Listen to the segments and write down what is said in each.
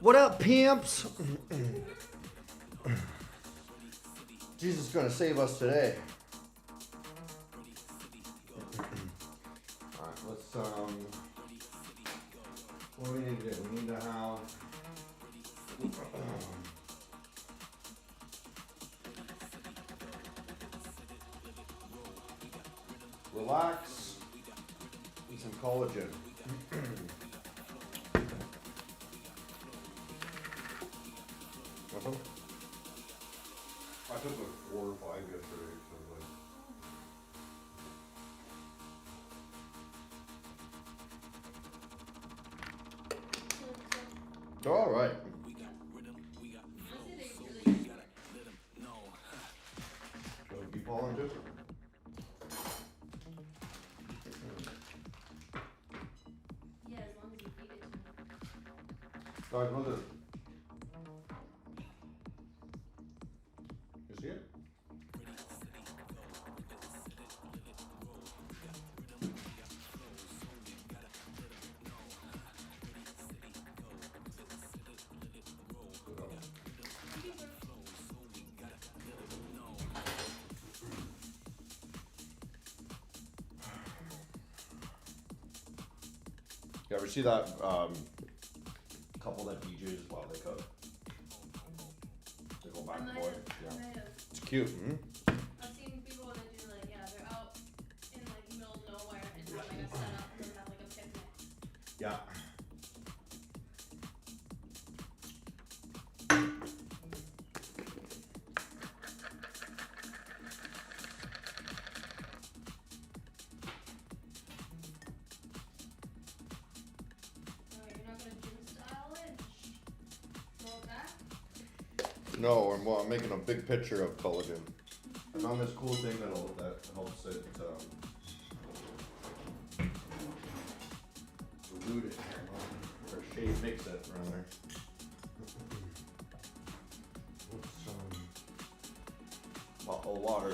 What up, pimps? Jesus is gonna save us today. Alright, let's what do we need to do? We need to have relax and some collagen. Nothing? I took like 4 or 5 yesterday, so like. All right. Shall we keep falling too? Yeah, as long as you feed it to me. Guys, look at it. You see it? You ever see that couple that DJs while they cook? They go back and forth. Yeah. It's cute. Mm-hmm. I've seen people that do like, yeah, they're out in like the middle of nowhere and have like a setup and then have like a picnic. Yeah. Alright, you're not gonna gym style it? Roll it back? No, I'm making a big picture of collagen. I found this cool thing that helps it dilute it or shape mix it rather. Bottle of water.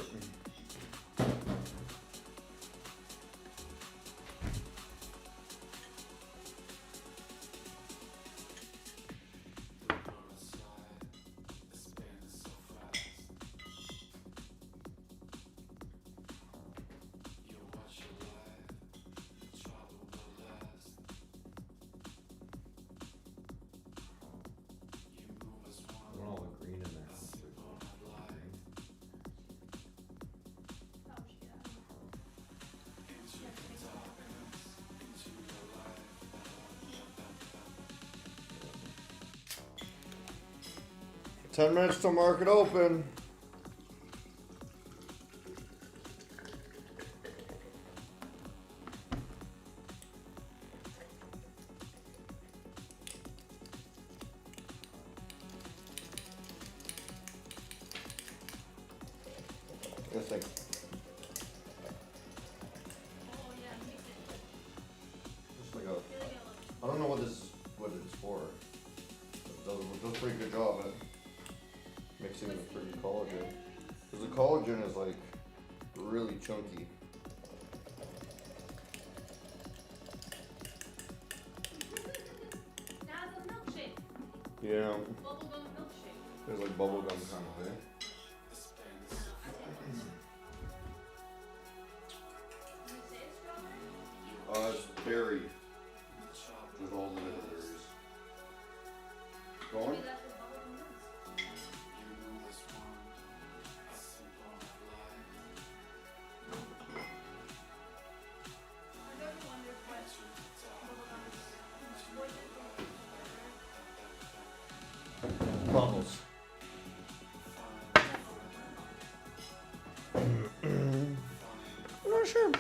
All the green in there. Oh, shit. 10 minutes till market open. Just like Oh, yeah, mix it. just like a. I feel like it I don't know what it's for. It does a pretty good job at mixing the pretty collagen. Because the collagen is like really chunky. Now it's a milkshake. Yeah, Bubblegum milkshake. there's like bubblegum kind of thing. Did you say it's strawberry? It's berry. With all the little berries. Going? Maybe that's what bubblegum is. I've ever wondered what bubblegum is. What is it? Bubbles. I'm not sure.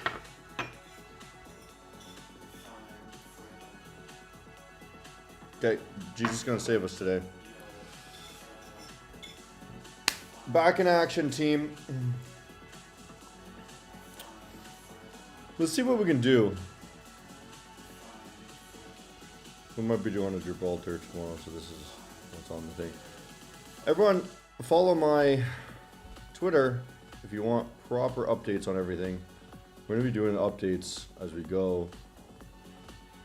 Okay, Jesus is gonna save us today. Back in action, team. Let's see what we can do. We might be doing a Gibraltar tomorrow, so this is what's on the thing. Everyone, follow my Twitter if you want proper updates on everything. We're gonna be doing updates as we go.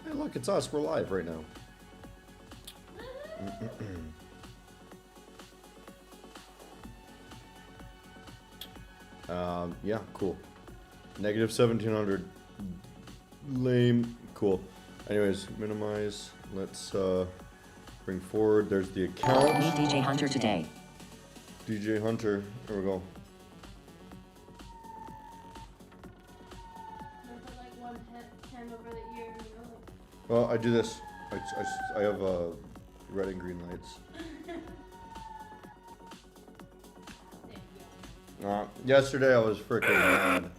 Hey, look, it's us. We're live right now. Yeah, cool. Negative 1700. Lame. Cool. Anyways, minimize. Let's bring forward. There's the account. Meet DJ Hunter today. DJ Hunter. There we go. Put like one pen over the ear, you know? Well, I do this. I have red and green lights. Yesterday I was freaking mad.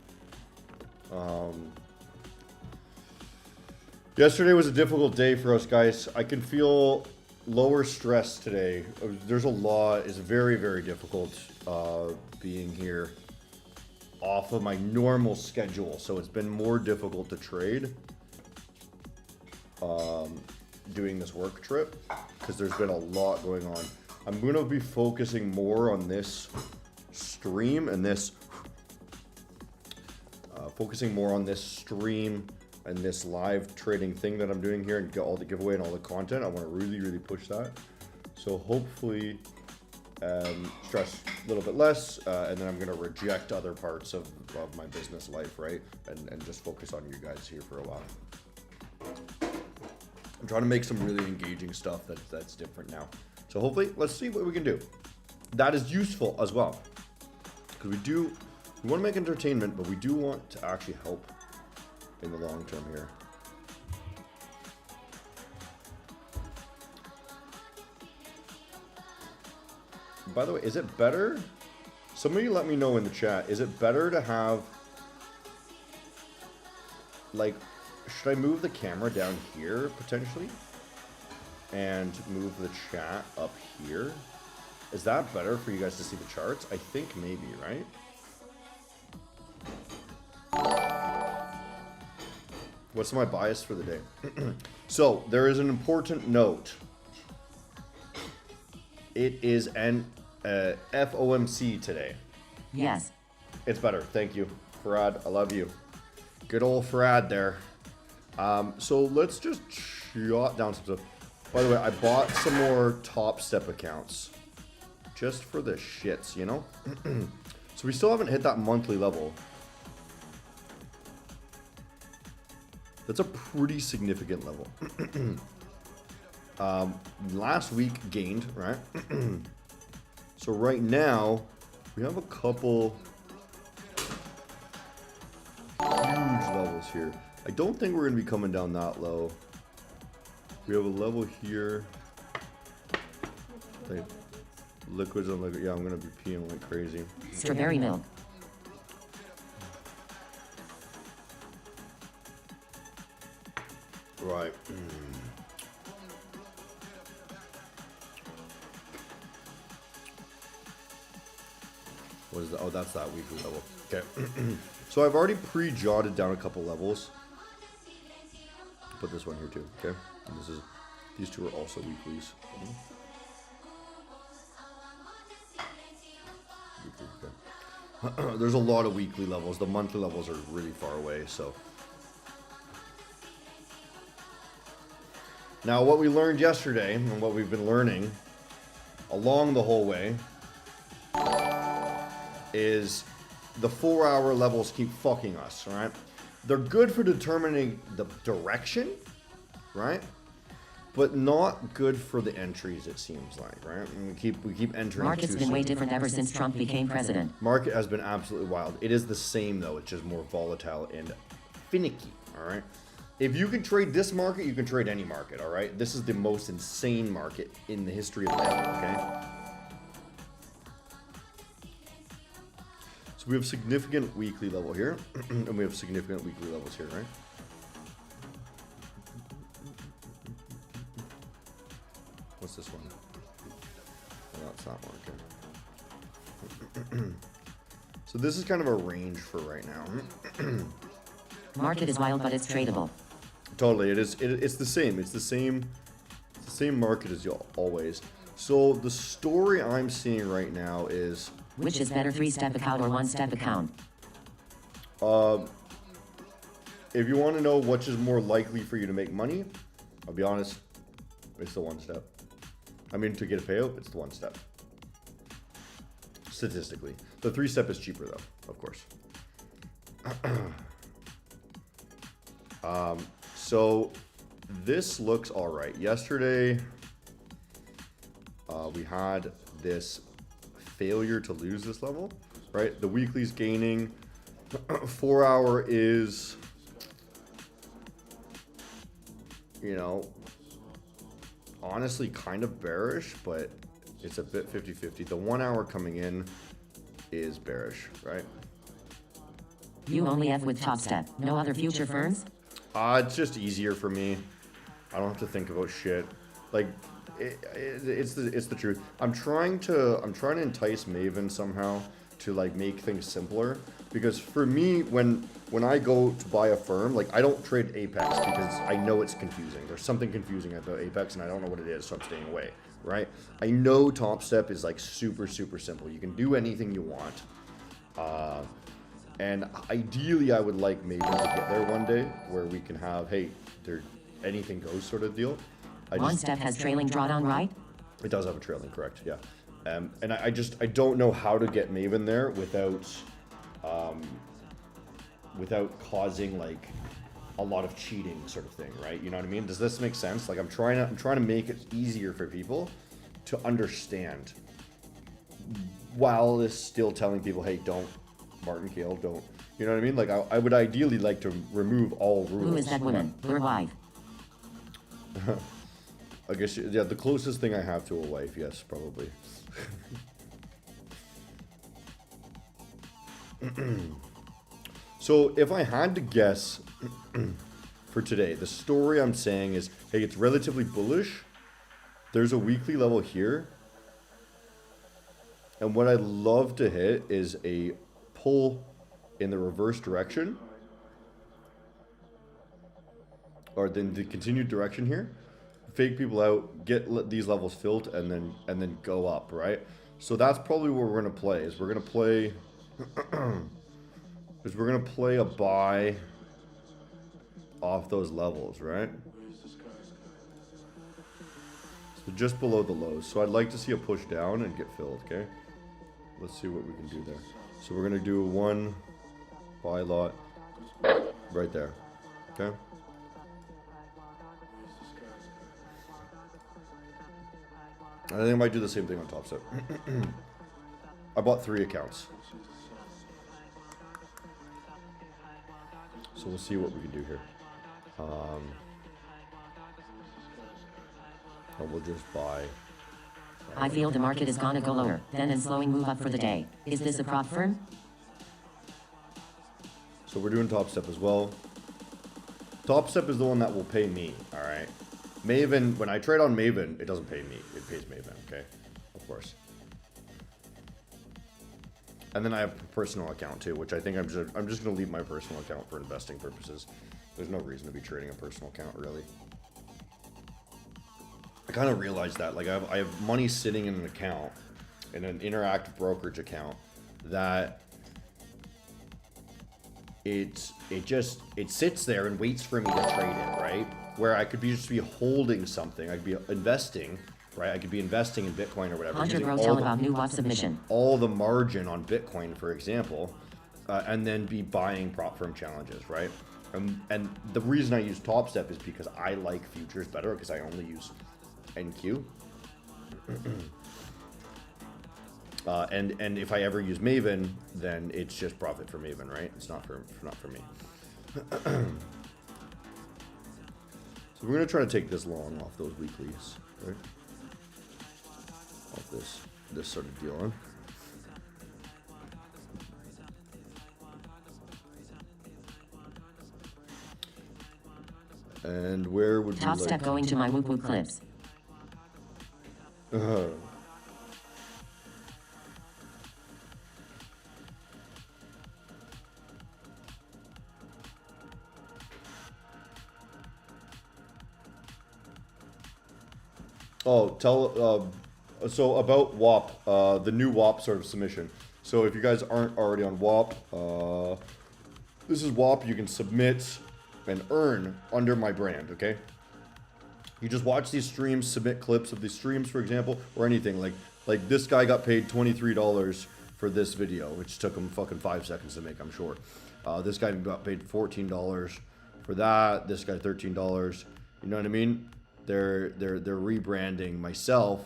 Yesterday was a difficult day for us, guys. I can feel lower stress today. There's a lot. It's very, very difficult being here off of my normal schedule. So it's been more difficult to trade doing this work trip because there's been a lot going on. I'm going to be focusing more on this stream and this and this live trading thing that I'm doing here and get all the giveaway and all the content. I want to really, really push that. So hopefully stress a little bit less, and then I'm going to reject other parts of my business life, right? And just focus on you guys here for a while. I'm trying to make some really engaging stuff that's different now. So hopefully, let's see what we can do. That is useful as well. Because we want to make entertainment, but we do want to actually help in the long term here. By the way, is it better? Somebody let me know in the chat. Is it better to have, like, should I move the camera down here potentially? And move the chat up here? Is that better for you guys to see the charts? I think maybe, right? What's my bias for the day? So, there is an important note. It is an FOMC today. Yes. It's better. Thank you. Farad, I love you. Good old Farad there. So, let's just jot down some stuff. By the way, I bought some more Top Step accounts. Just for the shits, you know? So, we still haven't hit that monthly level. That's a pretty significant level. Last week gained, right? So right now, we have a couple huge levels here. I don't think we're going to be coming down that low. We have a level here. Like liquids on liquid. Yeah, I'm going to be peeing like crazy. Strawberry milk. Right. What is that? Oh, that's that weekly level. Okay. So I've already pre-jotted down a couple levels. Put this one here too. Okay. And these two are also weeklies. Weekly, okay. There's a lot of weekly levels. The monthly levels are really far away, so. Now, what we learned yesterday, and what we've been learning along the whole way, is the 4-hour levels keep fucking us, right? They're good for determining the direction, right? But not good for the entries, it seems like, right? And we keep entering. Market's been way different ever since Trump became president. Market has been absolutely wild. It is the same, though. It's just more volatile and finicky, all right? If you can trade this market, you can trade any market, all right? This is the most insane market in the history of ever, okay? So we have significant weekly level here, and we have significant weekly levels here, right? What's this one? Oh, that's that one, okay. So this is kind of a range for right now. Market is wild, but it's tradable. Totally, it is. It's the same. It's the same market as always. So the story I'm seeing right now is, which is better, 3-step account or 1-step account? If you want to know which is more likely for you to make money, I'll be honest, it's the 1-step. I mean, to get a payout, it's the 1 step. Statistically. The 3 step is cheaper though, of course. So this looks all right. Yesterday, we had this failure to lose this level, right? The weekly's gaining. 4 hour is, you know, honestly kind of bearish, but it's a bit 50-50. The 1 hour coming in is bearish, right? You only have with Top Step. No other future firms? It's just easier for me. I don't have to think about shit. Like, it's the truth. I'm trying to entice Maven somehow to like make things simpler, because for me, when I go to buy a firm, like I don't trade Apex because I know it's confusing. There's something confusing about Apex and I don't know what it is, so I'm staying away, right? I know Top Step is like super simple. You can do anything you want. And ideally, I would like Maven to get there one day where we can have, hey, anything goes sort of deal. One step has trailing drawdown, right? It does have a trailing, correct? Yeah. And I don't know how to get Maven there without causing like a lot of cheating sort of thing, right? You know what I mean? Does this make sense? Like I'm trying to make it easier for people to understand, while it's still telling people, hey, don't martingale, don't. You know what I mean? Like I would ideally like to remove all rules. Who is that woman? Her wife. I guess, yeah, the closest thing I have to a wife, yes, probably. So if I had to guess for today, the story I'm saying is, hey, it's relatively bullish. There's a weekly level here. And what I'd love to hit is a pull in the reverse direction. Or then the continued direction here. Fake people out, get these levels filled, and then go up, right? So that's probably what we're gonna play. We're gonna play a buy off those levels, right? So just below the lows. So I'd like to see a push down and get filled. Okay, let's see what we can do there. So we're gonna do one buy lot right there. Okay. I think I might do the same thing on Top Step. I bought 3 accounts. So we'll see what we can do here. And we'll just buy. I feel the market is gonna go lower, then a slowing move up for the day. Is this a prop firm? So we're doing Top Step as well. Top Step is the one that will pay me, alright? Maven, when I trade on Maven, it doesn't pay me. It pays Maven, okay? Of course. And then I have a personal account too, which I think I'm just going to leave my personal account for investing purposes. There's no reason to be trading a personal account, really. I kind of realized that. Like, I have money sitting in an account, in an interactive brokerage account, that it sits there and waits for me to trade it, right? Where I could just be holding something. I could be investing, right? I could be investing in Bitcoin or whatever. 100 row tell about new WAP submission. All the margin on Bitcoin, for example, and then be buying prop firm challenges, right? And the reason I use Top Step is because I like futures better, because I only use NQ. And if I ever use Maven, then it's just profit for Maven, right? It's not for me. So we're gonna try to take this long off those weeklies, right? Off this sort of deal on. And where would Top we Step like going to my whoop whoop clips. Oh, so about WAP, the new WAP sort of submission. So if you guys aren't already on WAP, this is WAP you can submit and earn under my brand, okay? You just watch these streams, submit clips of these streams, for example, or anything. Like this guy got paid $23 for this video, which took him fucking 5 seconds to make, I'm sure. This guy got paid $14 for that. This guy $13. You know what I mean? They're rebranding myself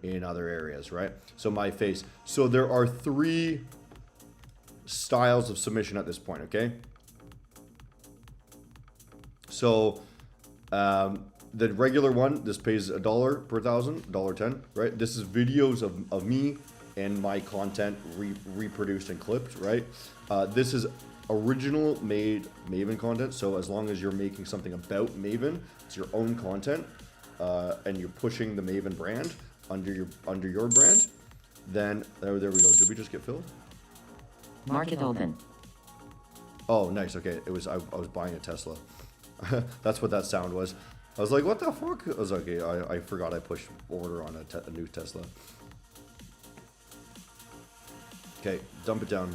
in other areas, right? So my face. So there are 3 styles of submission at this point, okay? So the regular one, this pays $1 per thousand, $1.10, right? This is videos of me and my content reproduced and clipped, right? This is original made Maven content. So as long as you're making something about Maven, it's your own content, and you're pushing the Maven brand under your brand, then there we go. Did we just get filled? Market open. Oh, nice. Okay, it was I was buying a Tesla. That's what that sound was. I was like, what the fuck? I was like, okay, I forgot I pushed order on a new Tesla. Okay, dump it down.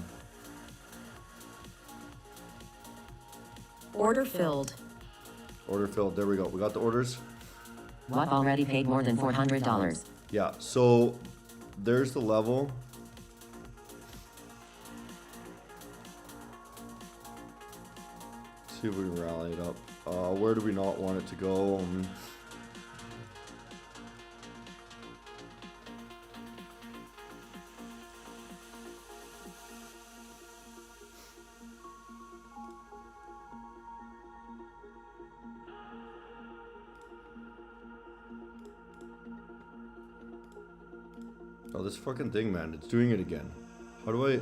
Order filled. Order filled. There we go. We got the orders. What already paid more than $400? Yeah, so there's the level. See if we can rally it up. Where do we not want it to go? Oh, this fucking thing, man. It's doing it again. How do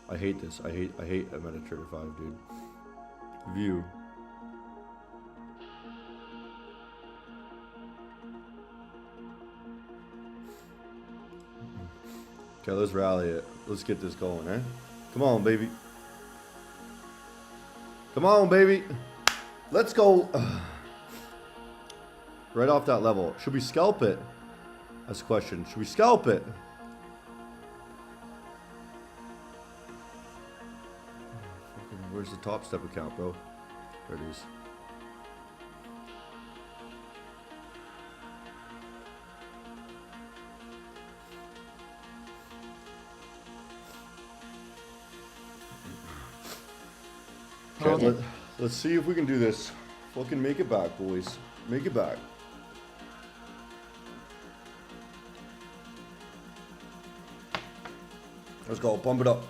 I hate this. I hate a MetaTrader 5, dude. View. Okay, let's rally it. Let's get this going, eh? Come on, baby. Come on, baby. Let's go. Right off that level. Should we scalp it? That's the question. Should we scalp it? Where's the top step account, bro? There it is. Okay, let's see if we can do this. Fucking make it back, boys. Make it back. Let's go. Pump it up.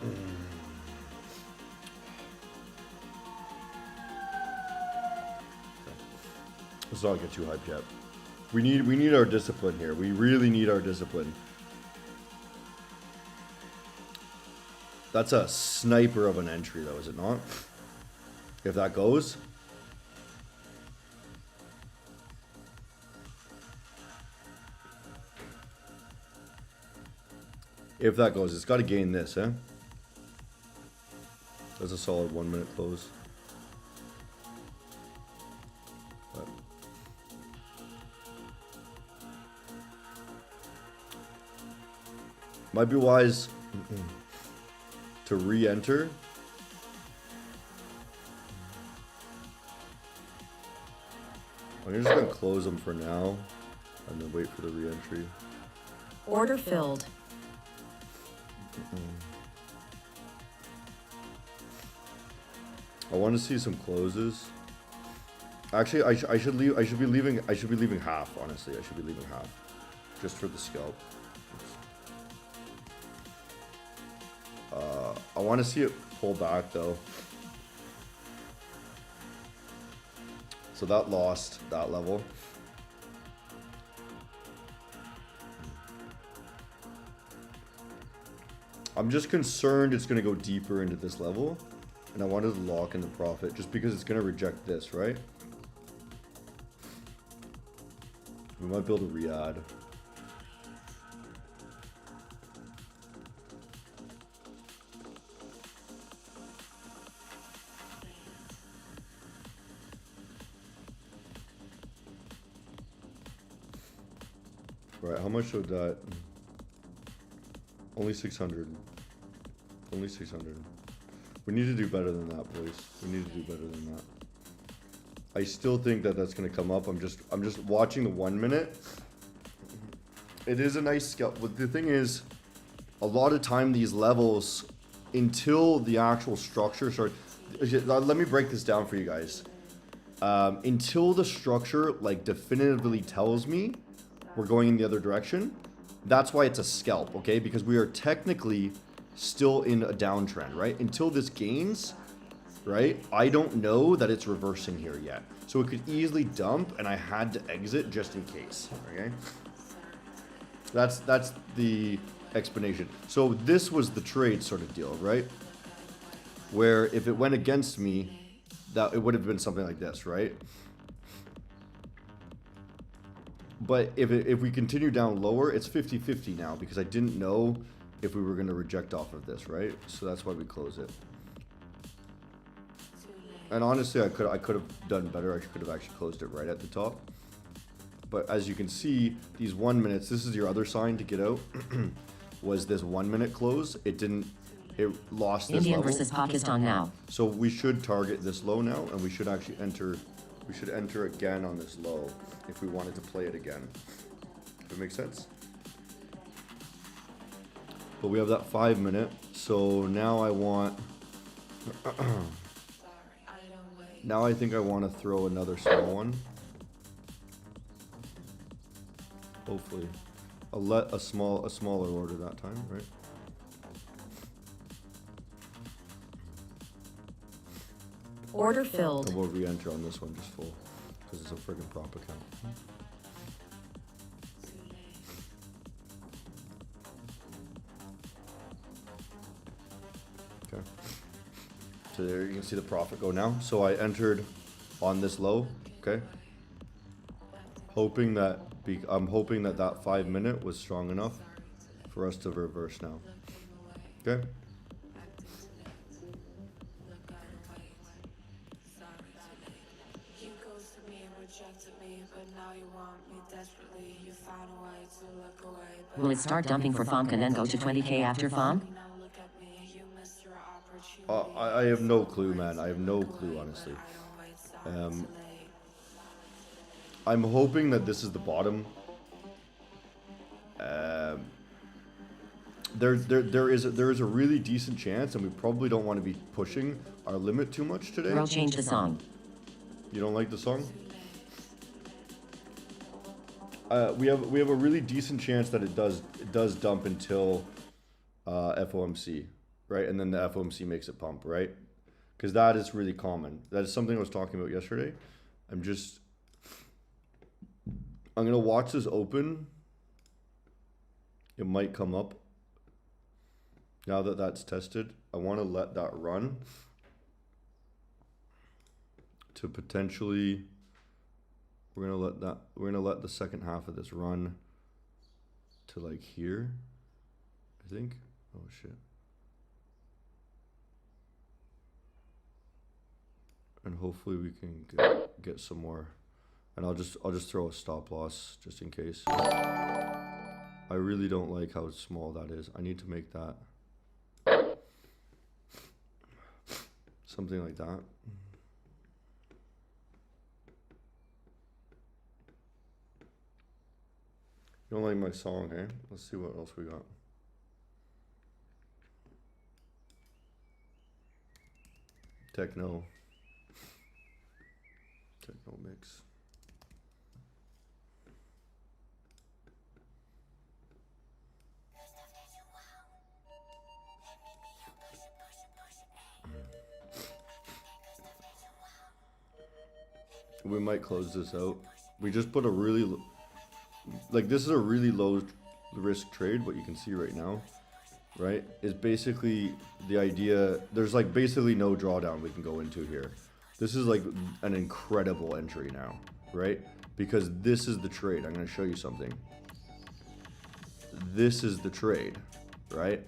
Let's not get too hyped yet. We need our discipline here. We really need our discipline. That's a sniper of an entry, though, is it not? If that goes. If that goes, it's got to gain this, eh? That's a solid 1 minute close. But might be wise to re-enter. I'm just gonna close them for now and then wait for the re-entry. Order filled. I want to see some closes. Actually, I should be leaving half. Honestly, I should be leaving half, just for the scalp. I want to see it pull back though. So that lost that level. I'm just concerned it's going to go deeper into this level. And I wanted to lock in the profit just because it's going to reject this, right? We might build a re-add. Right, how much would that? Only 600. Only 600. We need to do better than that, boys. We need to do better than that. I still think that that's gonna come up. I'm just watching the 1 minute. It is a nice scalp, but the thing is, a lot of time these levels, until the actual structure starts. Let me break this down for you guys. Until the structure like definitively tells me we're going in the other direction, that's why it's a scalp, okay? Because we are technically still in a downtrend, right? Until this gains, right? I don't know that it's reversing here yet. So it could easily dump and I had to exit just in case, okay? That's the explanation. So this was the trade sort of deal, right? Where if it went against me, that it would have been something like this, right? But if we continue down lower, it's 50-50 now because I didn't know if we were going to reject off of this, right? So that's why we close it. And honestly, I could have done better. I could have actually closed it right at the top. But as you can see, these 1 minutes, this is your other sign to get out, was this 1 minute close. It lost this India level. versus Pakistan now. So we should target this low now, and we should actually enter, again on this low if we wanted to play it again. Does that make sense? But we have that 5 minute, so now I want, now I think I want to throw another small one. Hopefully. A smaller order that time, right? Order filled. And we'll re-enter on this one just full, because it's a friggin' prop account. Okay. So there you can see the profit go now. So I entered on this low, okay? I'm hoping that that 5 minute was strong enough for us to reverse now. Okay? Will it start dumping for FOMC and then go to 20K after FOMC? I have no clue, man. I have no clue, honestly. I'm hoping that this is the bottom. There is a really decent chance, and we probably don't want to be pushing our limit too much today. Bro, change the song. You don't like the song? We have a really decent chance that it does dump until FOMC, right? And then the FOMC makes it pump, right? Because that is really common. That is something I was talking about yesterday. I'm gonna watch this open. It might come up. Now that that's tested, I want to let that run to potentially. We're gonna let the second half of this run to like here, I think. Oh shit. And hopefully we can get some more. And I'll just throw a stop loss just in case. I really don't like how small that is. I need to make that something like that. You don't like my song, eh? Let's see what else we got. Techno mix. We might close this out. We just put a really, this is a really low risk trade, what you can see right now, right? Is basically the idea, there's like basically no drawdown we can go into here. This is like an incredible entry now, right? Because this is the trade. I'm gonna show you something. This is the trade, right?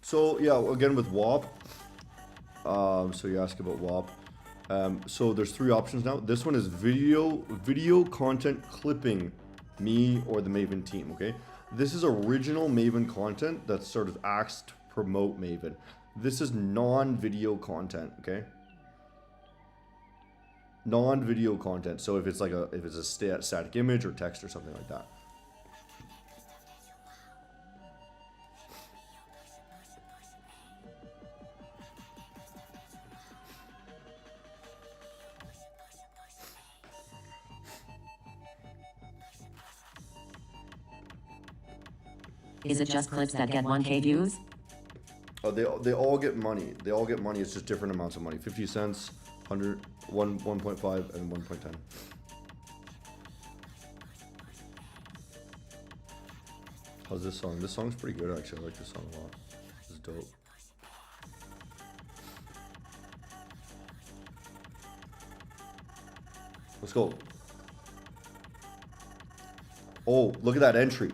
So yeah, again with WAP. So you ask about WAP. So there's 3 options now. This one is video content clipping me or the Maven team, okay? This is original Maven content that sort of acts to promote Maven. This is non-video content, okay? Non-video content. So if it's like a static image or text or something like that. Is it just clips that get 1K views? Oh, they all get money. They all get money. It's just different amounts of money. 50 cents, 100, 1.5, and 1.10. How's this song? This song's pretty good, actually. I like this song a lot. This is dope. Let's go. Oh, look at that entry.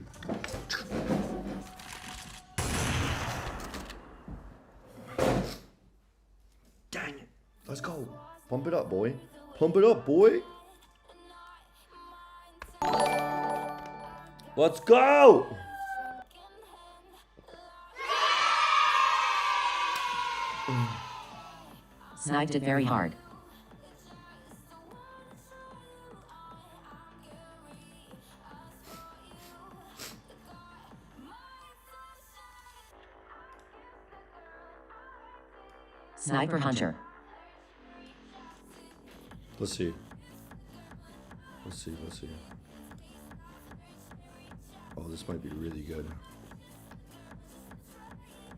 Dang it. Let's go. Pump it up, boy. Pump it up, boy. Let's go. Sniped it very hard. Sniper Hunter. Let's see. Let's see. Oh, this might be really good.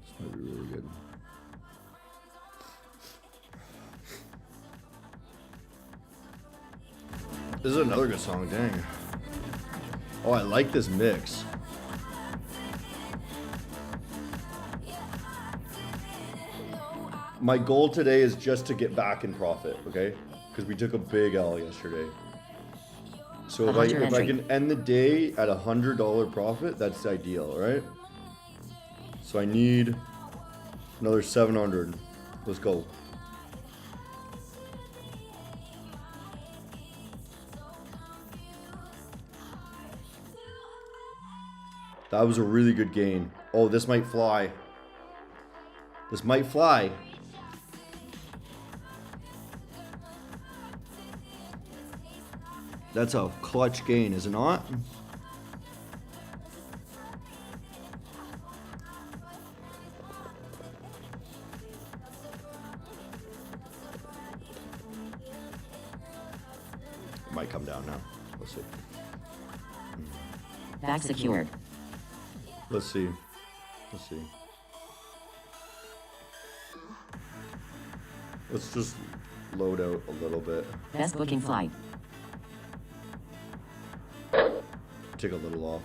This might be really good. This is another good song, dang. Oh, I like this mix. My goal today is just to get back in profit, okay? Because we took a big L yesterday. So if I can end the day at $100 profit, that's ideal, right? So I need another 700. Let's go. That was a really good gain. Oh, this might fly. This might fly. That's a clutch gain, is it not? It might come down now. Let's see. Back secured. Let's see. Let's see. Let's just load out a little bit. Best booking flight. Take a little off.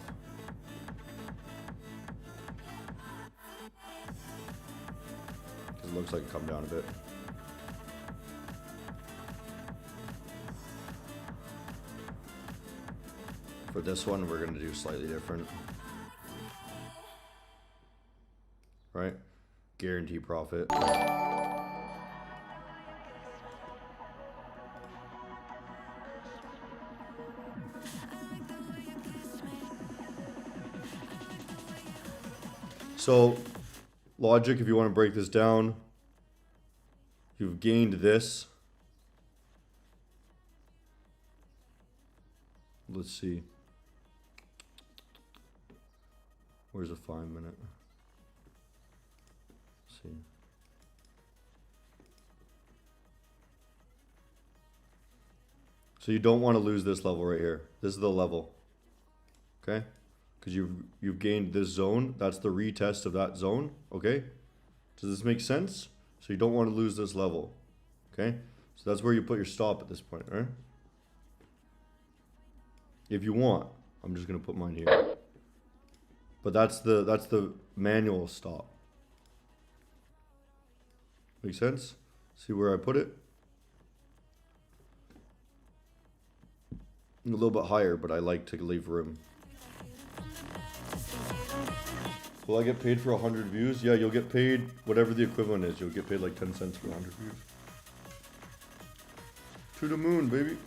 It looks like it come down a bit. For this one, we're gonna do slightly different. Right? Guarantee profit. So, logic, if you want to break this down, you've gained this. Let's see. Where's a 5 minute? Let's see. So you don't want to lose this level right here. This is the level. Okay? Because you've gained this zone. That's the retest of that zone. Okay? Does this make sense? So you don't want to lose this level. Okay? So that's where you put your stop at this point, right? If you want. I'm just gonna put mine here. But that's the manual stop. Make sense? See where I put it? A little bit higher, but I like to leave room. Will I get paid for 100 views? Yeah, you'll get paid whatever the equivalent is. You'll get paid like 10 cents for 100 views. To the moon, baby.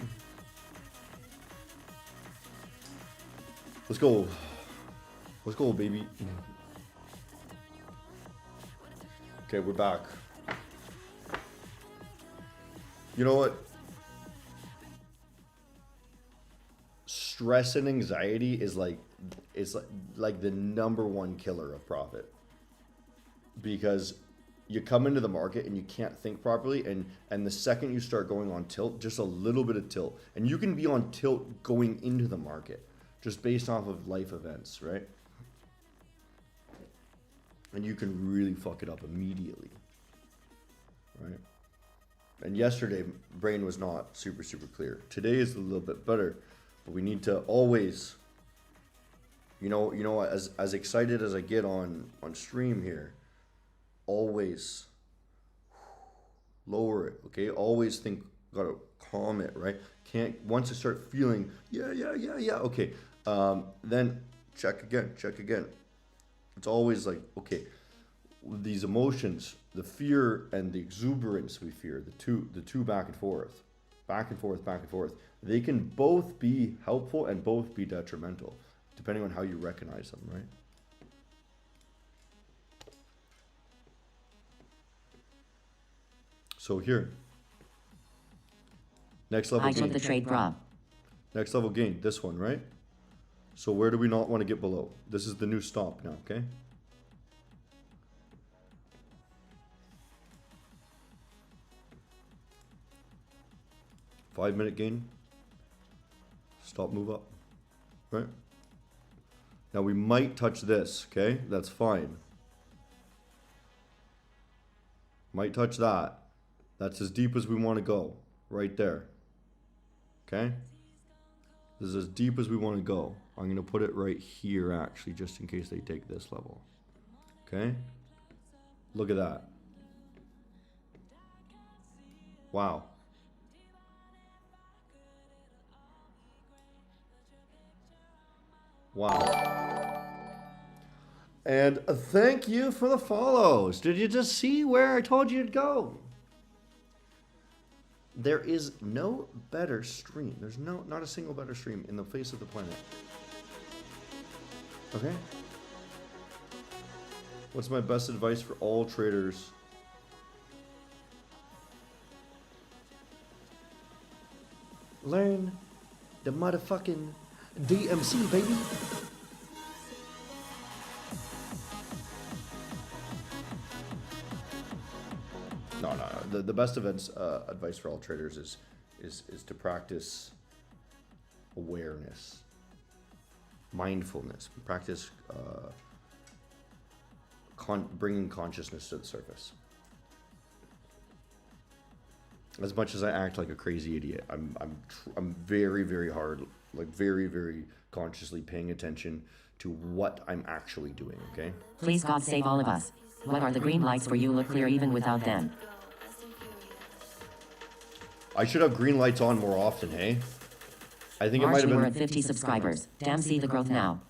Let's go. Let's go, baby. Okay, we're back. You know what? Stress and anxiety is like the number one killer of profit. Because you come into the market and you can't think properly, and the second you start going on tilt, just a little bit of tilt, and you can be on tilt going into the market just based off of life events, right? And you can really fuck it up immediately, right? And yesterday, brain was not super clear. Today is a little bit better, but we need to always, you know, as excited as I get on stream here, always lower it, okay? Always think, gotta calm it, right? Can't, once I start feeling, yeah, okay, then check again. It's always like, okay, these emotions, the fear and the exuberance we fear, the two back and forth, they can both be helpful and both be detrimental, depending on how you recognize them, right? So here, next level I gain. took the trade, brah. Next level gain, this one, right? So where do we not want to get below? This is the new stop now, okay? Five-minute gain. Stop, move up, right? Now we might touch this, okay? That's fine. Might touch that. That's as deep as we want to go, right there. Okay? This is as deep as we want to go. I'm going to put it right here, actually, just in case they take this level. Okay? Look at that. Wow. Wow. And thank you for the follows. Did you just see where I told you to go? There is no better stream. There's not a single better stream in the face of the planet. Okay? What's my best advice for all traders? Learn the motherfucking DMC, baby. No. The best advice for all traders is to practice awareness, mindfulness, practice bringing consciousness to the surface. As much as I act like a crazy idiot, I'm very hard, like very consciously paying attention to what I'm actually doing. Okay. Please God save all of us. What are the green lights for you? Look clear even without them. I should have green lights on more often, hey? I think it might have We're been... at 50 subscribers. Damn, see the growth now.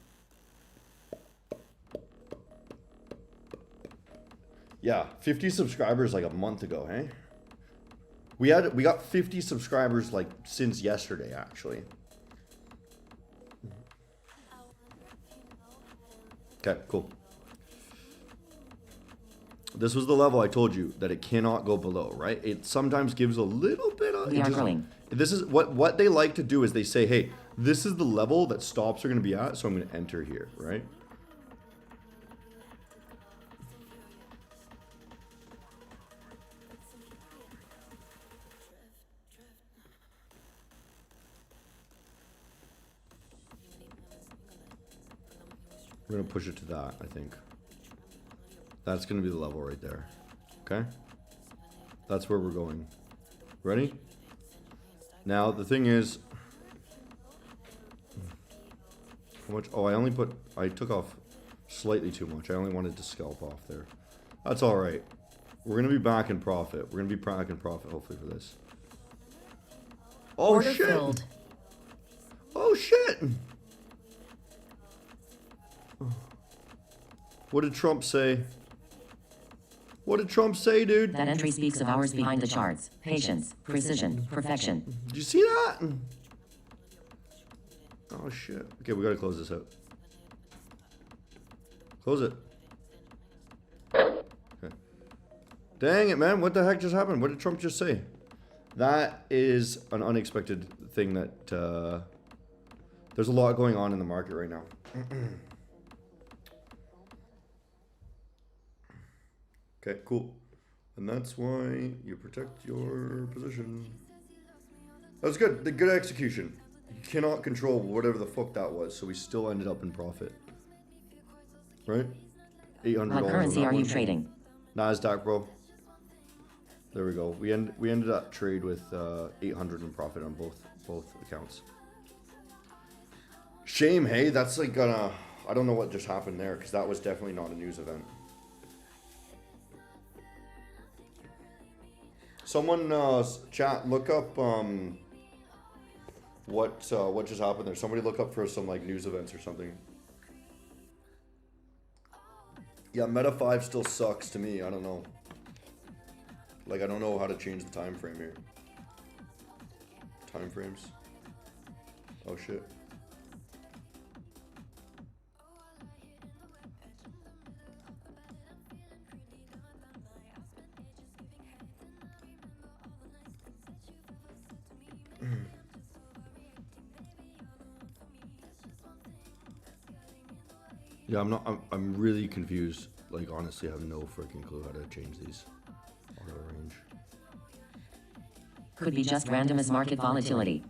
Yeah, 50 subscribers like a month ago, hey? We got 50 subscribers like since yesterday, actually. Okay, cool. This was the level I told you that it cannot go below, right? It sometimes gives a little bit of... We are growing. This is what they like to do is they say, hey, this is the level that stops are going to be at, so I'm going to enter here, right? We're going to push it to that, I think. That's going to be the level right there. Okay? That's where we're going. Ready? Now, the thing is... How much? Oh, I took off slightly too much. I only wanted to scalp off there. That's alright. We're going to be back in profit. We're going to be back in profit, hopefully, for this. Oh, Order shit! filled. Oh, shit! What did Trump say? What did Trump say, dude? That entry speaks of hours behind the charts. Patience, precision, perfection. Did you see that? Oh shit. Okay, we gotta close this out. Close it. Okay. Dang it, man. What the heck just happened? What did Trump just say? That is an unexpected thing that, there's a lot going on in the market right now. Okay, cool. And that's why you protect your position. That was good. The good execution. You cannot control whatever the fuck that was, so we still ended up in profit. Right? $800. What currency are you trading? NASDAQ, bro. There we go. We ended that trade with 800 in profit on both accounts. Shame, hey? That's like gonna... I don't know what just happened there, because that was definitely not a news event. Someone, chat, look up, what just happened there. Somebody look up for some, like, news events or something. Yeah, Meta 5 still sucks to me. I don't know. Like, I don't know how to change the time frame here. Time frames. Oh, shit. Yeah, I'm really confused. Like, honestly, I have no freaking clue how to change these auto range. Could be just random as market volatility.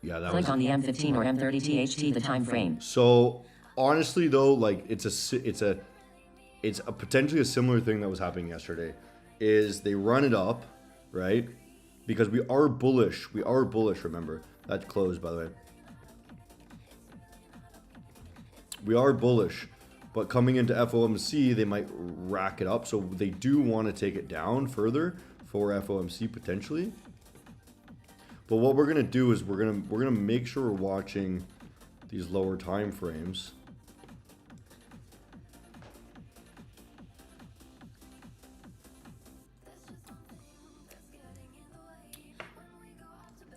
Yeah, that Click was... on the M15 or M30 THT, the time frame. So, honestly, though, like, it's a potentially a similar thing that was happening yesterday. Is they run it up, right? Because we are bullish. We are bullish, remember. That closed, by the way. We are bullish, but coming into FOMC, they might rack it up. So they do want to take it down further for FOMC potentially. But what we're gonna do is we're gonna make sure we're watching these lower time frames.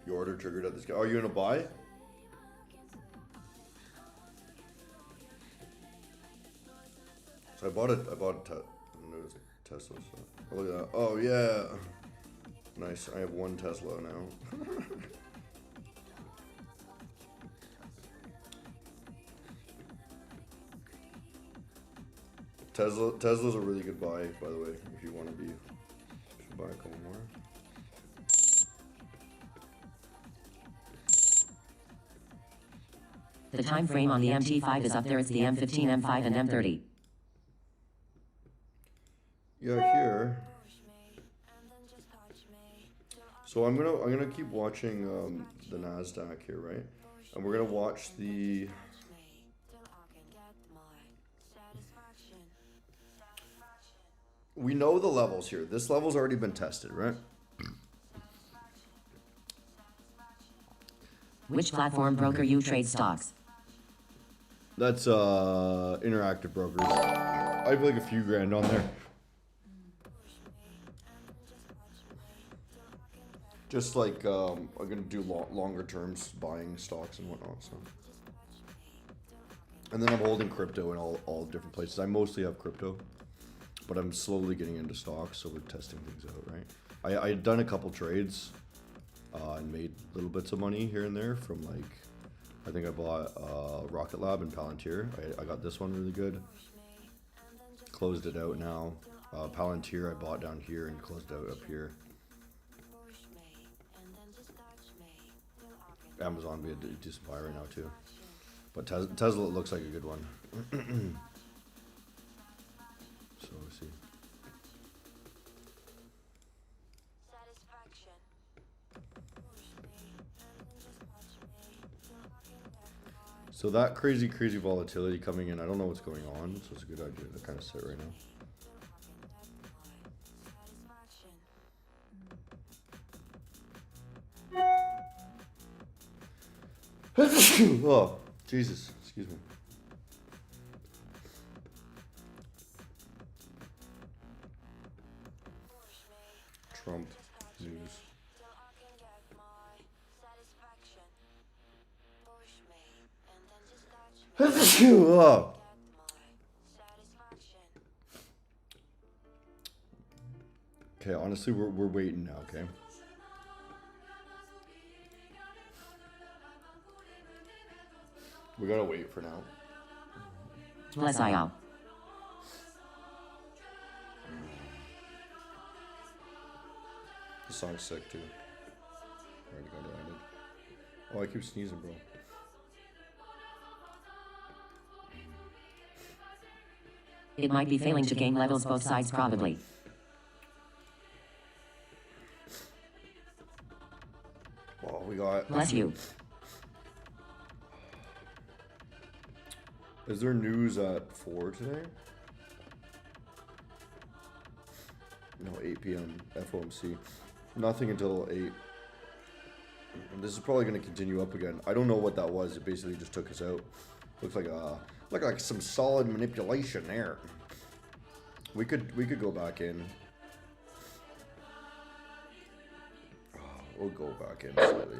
Your order triggered at this guy. Are you gonna buy? So I bought a Tesla. So. Oh, look at that. Oh yeah, nice. I have one Tesla now. Tesla's a really good buy, by the way. If you want to buy a couple more. The time frame on the MT5 is up there. It's the M15, M5, and M30. Yeah, here. So I'm gonna keep watching the Nasdaq here, right? And we're gonna watch the. We know the levels here. This level's already been tested, right? Which platform broker you trade stocks? That's Interactive Brokers. I have like a few grand on there. Just like I'm gonna do longer terms, buying stocks and whatnot. So, and then I'm holding crypto in all different places. I mostly have crypto, but I'm slowly getting into stocks, so we're testing things out, right? I had done a couple trades, and made little bits of money here and there from like, I think I bought Rocket Lab and Palantir. I got this one really good. Closed it out now. Palantir I bought down here and closed out up here. Amazon would be a decent buy right now too, but Tesla looks like a good one. So let's see. So that crazy volatility coming in, I don't know what's going on, so it's a good idea to kind of sit right now. Oh, Jesus, excuse me. Trump news. Ugh. Okay, honestly, we're waiting now, okay? We gotta wait for now. Bless y'all. The song's sick too. Already got it added. Oh, I keep sneezing, bro. It might be failing to gain levels both sides probably. Oh, we got. Bless you. Is there news at 4 today? No, 8 p.m. FOMC. Nothing until 8. And this is probably going to continue up again. I don't know what that was. It basically just took us out. Looks like some solid manipulation there. We could go back in. Oh, we'll go back in slightly.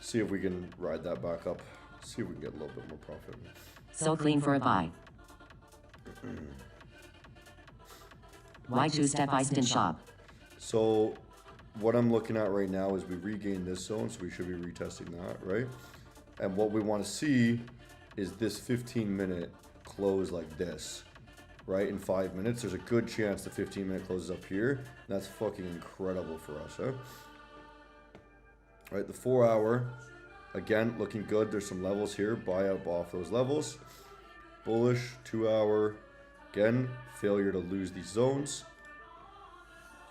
See if we can ride that back up. See if we can get a little bit more profit. So clean for a buy. Why two-step iced in shop? So what I'm looking at right now is we regain this zone, so we should be retesting that, right? And what we want to see is this 15-minute close like this, right? In 5 minutes, there's a good chance the 15-minute closes up here. And that's fucking incredible for us, huh? All right, the 4 hour, again, looking good. There's some levels here. Buy up off those levels. Bullish, 2 hour. Again, failure to lose these zones.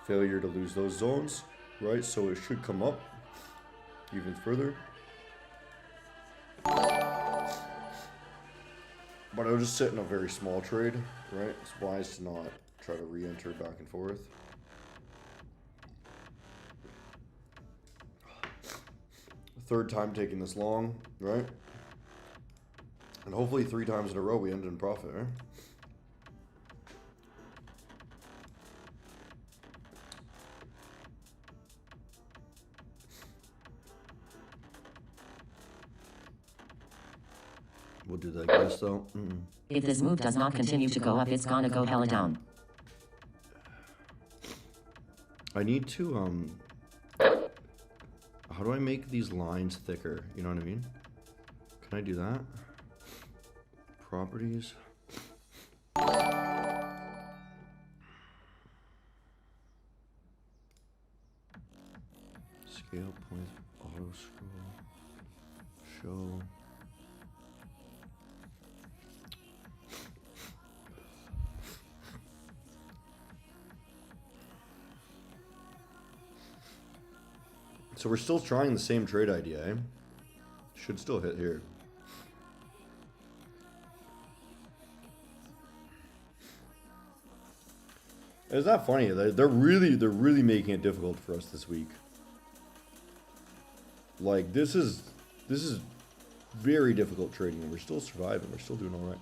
Failure to lose those zones, right? So it should come up even further. But I'll just sit in a very small trade, right? It's wise to not try to re-enter back and forth. Third time taking this long, right? And hopefully 3 times in a row we end in profit, right? We'll do that, guess, though. If this move does not continue to go up, it's gonna go hella down. I need to, how do I make these lines thicker? You know what I mean? Can I do that? Properties. Scale points, auto scroll, show. So we're still trying the same trade idea, eh? Should still hit here. It's not funny. They're really making it difficult for us this week. Like this is very difficult trading, and we're still surviving. We're still doing all right.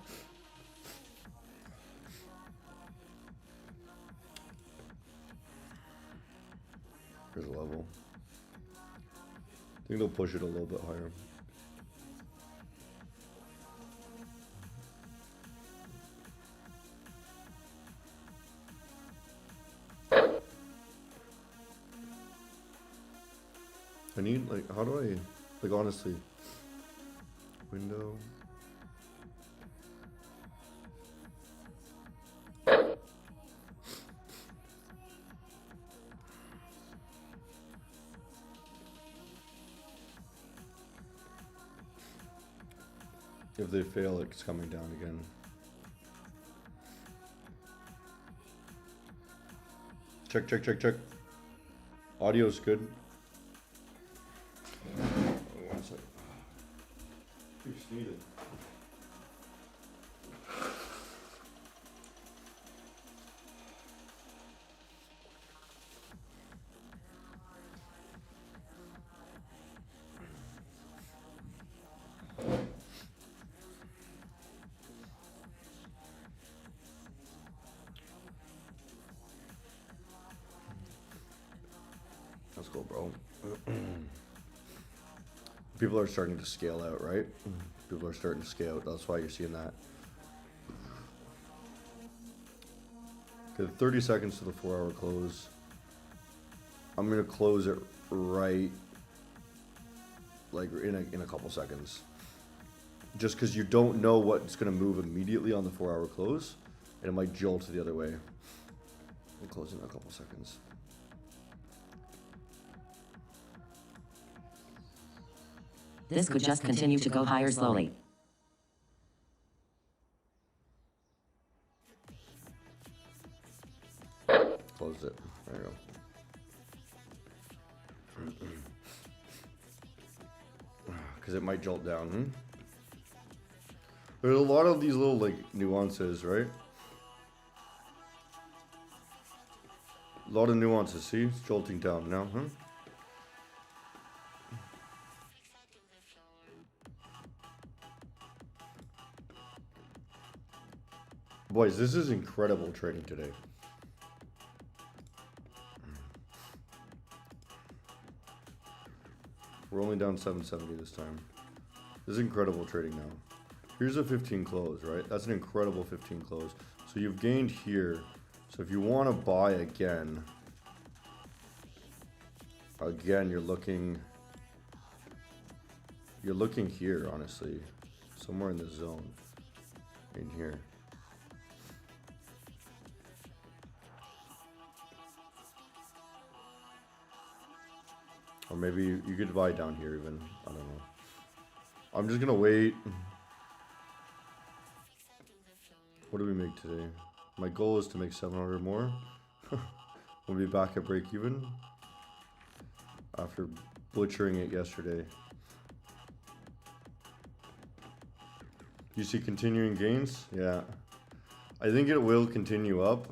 Here's a level. I think they'll push it a little bit higher. I need, like, how do I, like, honestly, window. If they fail, it's coming down again. Check, check, check, check. Audio's good. One second. Keep sneezing. Let's go, bro. People are starting to scale out, right? People are starting to scale out. That's why you're seeing that. Okay, 30 seconds to the 4-hour close. I'm gonna close it right, like in a couple seconds. Just because you don't know what's gonna move immediately on the 4-hour close, and it might jolt the other way. I'll close in a couple seconds. This could just continue to go higher slowly. Close it. There you go. Because it might jolt down. There's a lot of these little like nuances, right? A lot of nuances. See, it's jolting down now, huh? Boys, this is incredible trading today. We're only down 770 this time. This is incredible trading now. Here's a 15 close, right? That's an incredible 15 close. So you've gained here. So if you want to buy again, you're looking here, honestly, somewhere in the zone, in here. Or maybe you could buy down here even. I don't know. I'm just gonna wait. What do we make today? My goal is to make 700 more. We'll be back at break even after butchering it yesterday. You see continuing gains? Yeah. I think it will continue up.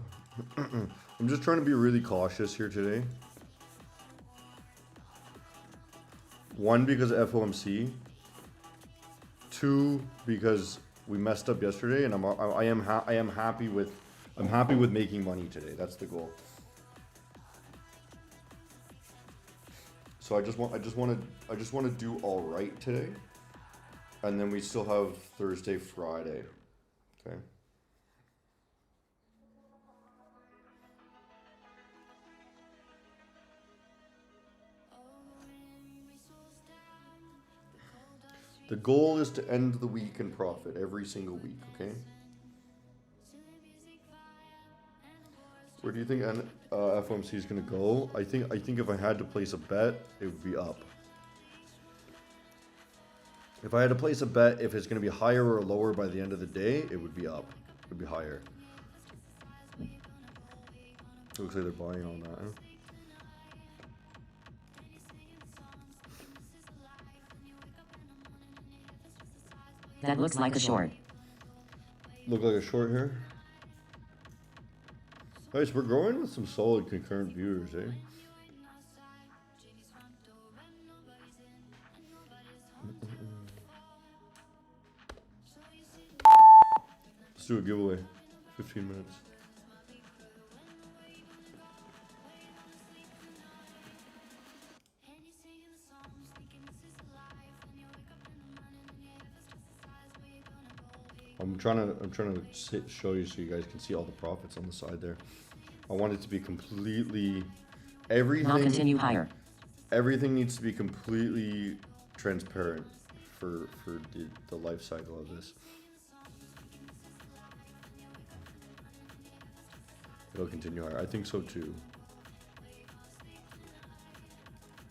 I'm just trying to be really cautious here today. One, because of FOMC. Two, because we messed up yesterday, and I am happy with making money today. That's the goal. So I just want to do all right today, and then we still have Thursday, Friday. Okay. The goal is to end the week in profit every single week, okay? Where do you think FOMC is going to go? I think if I had to place a bet, it would be up. If I had to place a bet, if it's going to be higher or lower by the end of the day, it would be up. It would be higher. Looks like they're buying on that, huh? That looks like a short. Look like a short here. Guys, we're growing with some solid concurrent viewers, eh? Let's do a giveaway. 15 minutes. I'm trying to show you so you guys can see all the profits on the side there. I want it to be completely everything. Now continue higher. Everything needs to be completely transparent for the life cycle of this. It'll continue higher. I think so too.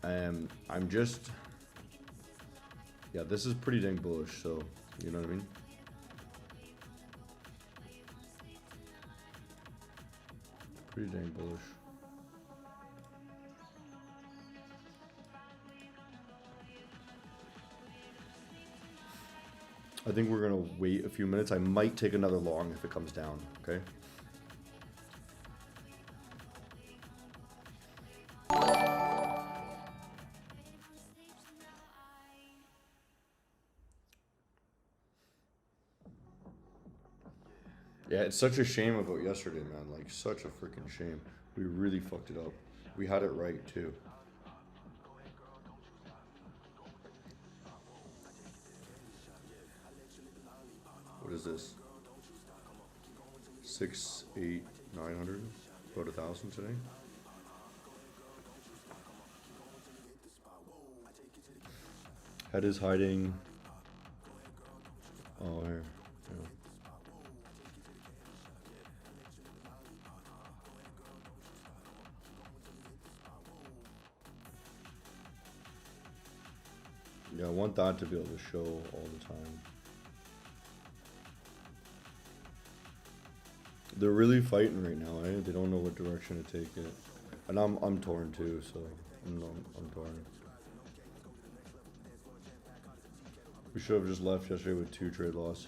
I'm just, yeah, this is pretty dang bullish, so you know what I mean? Pretty dang bullish. I think we're gonna wait a few minutes. I might take another long if it comes down, okay? Yeah, it's such a shame about yesterday, man. Like, such a freaking shame. We really fucked it up. We had it right, too. is this? 6, 8, 900, about 1,000 today. Head is hiding. Oh, here. Yeah, I want that to be able to show all the time. They're really fighting right now, eh? They don't know what direction to take it. And I'm torn too, so I'm torn. We should have just left yesterday with 2 trade loss.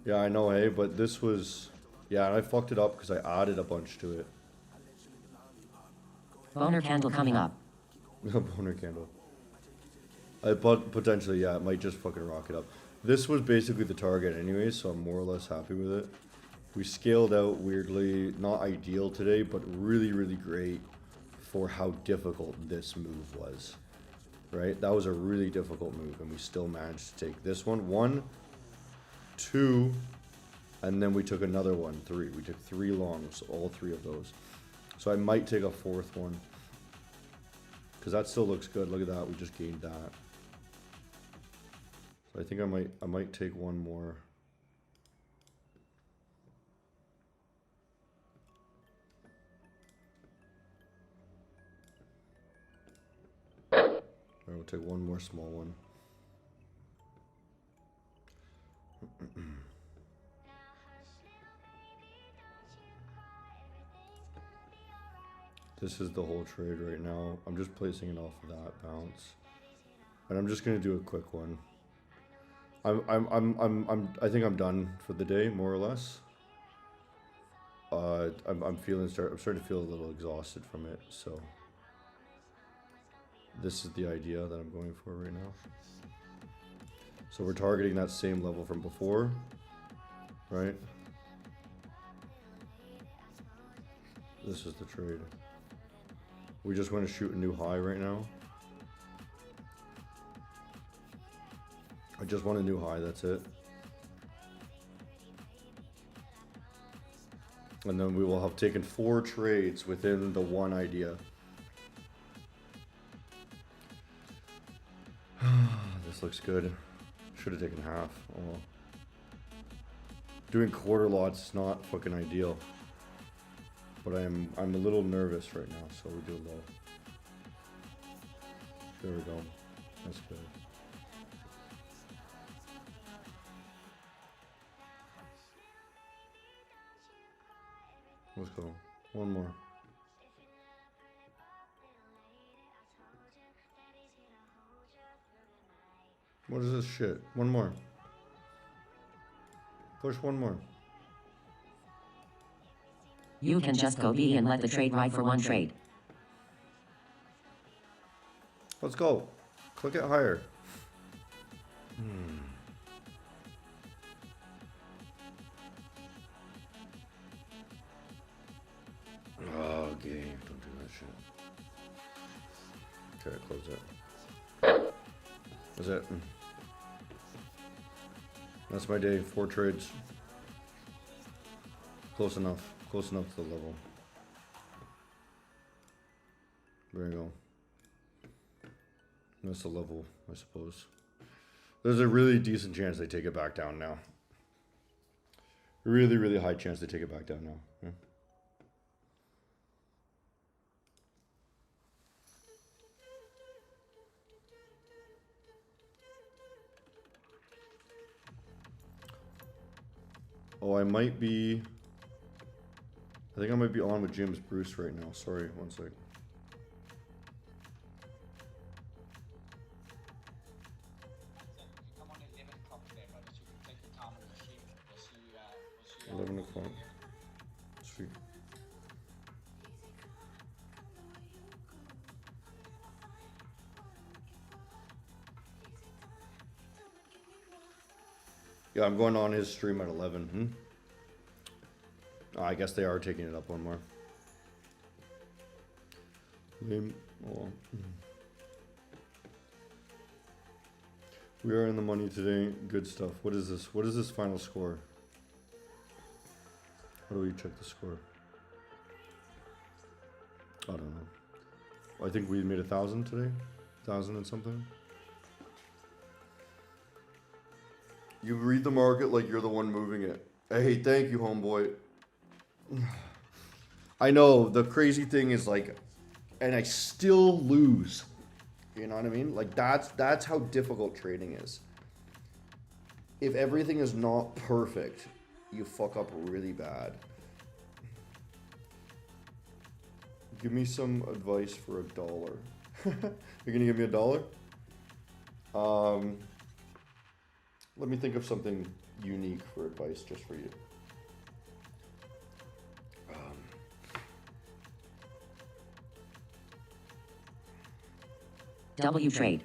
Yeah, I know, hey, but this was... Yeah, and I fucked it up because I added a bunch to it. Boner candle coming up. Boner candle. But potentially, yeah, it might just fucking rock it up. This was basically the target anyway, so I'm more or less happy with it. We scaled out weirdly, not ideal today, but really, really great for how difficult this move was. Right? That was a really difficult move, and we still managed to take this one. 1, 2, and then we took another one, 3. We took 3 longs, all 3 of those. So I might take a 4th one. Because that still looks good. Look at that, we just gained that. So I think I might take one more. I will take one more small one. This is the whole trade right now. I'm just placing it off of that bounce, and I'm just gonna do a quick one. I think I'm done for the day, more or less. I'm starting to feel a little exhausted from it, so this is the idea that I'm going for right now. So we're targeting that same level from before, right? This is the trade. We just want to shoot a new high right now. I just want a new high, that's it. And then we will have taken 4 trades within the one idea. This looks good. Should have taken half. Oh well. Doing quarter lots is not fucking ideal. But I'm a little nervous right now, so we do low. There we go. That's good. Let's go. One more. What is this shit? One more. Push one more. You can just go B and let the trade ride for one trade. Let's go. Click it higher. Oh, game. Don't do that shit. Okay, close it. That's it. That's my day. 4 trades. Close enough. Close enough to the level. There you go. That's the level, I suppose. There's a really decent chance they take it back down now. Really, really high chance they take it back down now. Yeah. Oh, I think I might be on with James Bruce right now. Sorry, one sec. Come on 11 o'clock today, brother, so you can take the time on the stream. We'll see you 11 o'clock. Sweet. Yeah, I'm going on his stream at 11. Oh, I guess they are taking it up one more. Oh. We are in the money today. Good stuff. What is this? What is this final score? How do we check the score? I don't know. I think we made 1,000 today. 1,000 and something. You read the market like you're the one moving it. Hey, thank you, homeboy. I know, the crazy thing is like, and I still lose. You know what I mean? Like that's how difficult trading is. If everything is not perfect, you fuck up really bad. Give me some advice for $1. You're gonna give me $1? Let me think of something unique for advice just for you. W trade.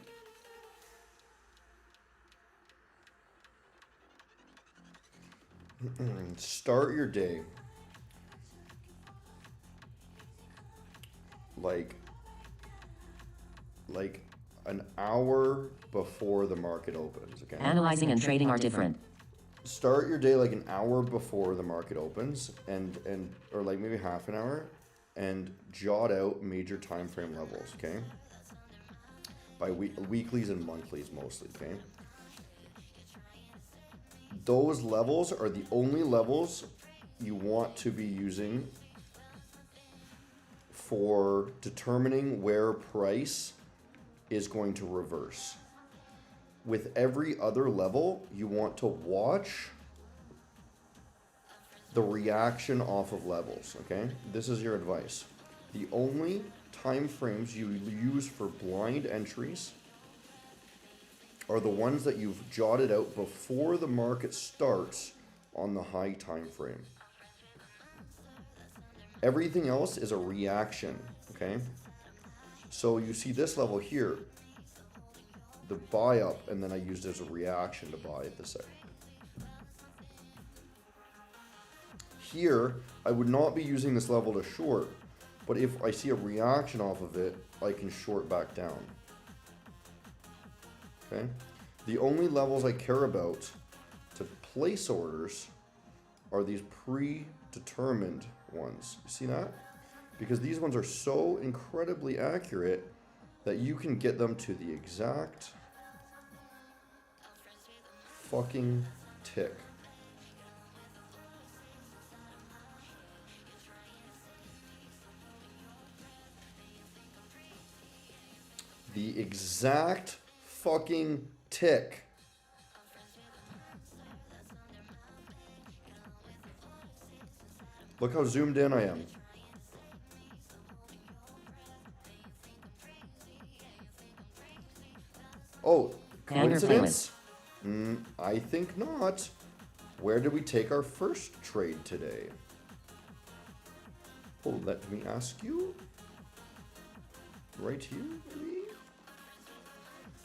Start your day like an hour before the market opens, okay? Analyzing and trading are different. Start your day like an hour before the market opens and or like maybe half an hour and jot out major time frame levels, okay? By weeklies and monthlies mostly, okay? Those levels are the only levels you want to be using for determining where price is going to reverse. With every other level, you want to watch the reaction off of levels, okay? This is your advice. The only time frames you use for blind entries are the ones that you've jotted out before the market starts on the high time frame. Everything else is a reaction, okay? So you see this level here, the buy up, and then I used it as a reaction to buy at the second. Here, I would not be using this level to short, but if I see a reaction off of it, I can short back down. Okay? The only levels I care about to place orders are these predetermined ones. You see that? Because these ones are so incredibly accurate that you can get them to the exact fucking tick. The exact fucking tick. Look how zoomed in I am. Oh, coincidence? I think not. Where did we take our first trade today? Oh, let me ask you. Right here, maybe?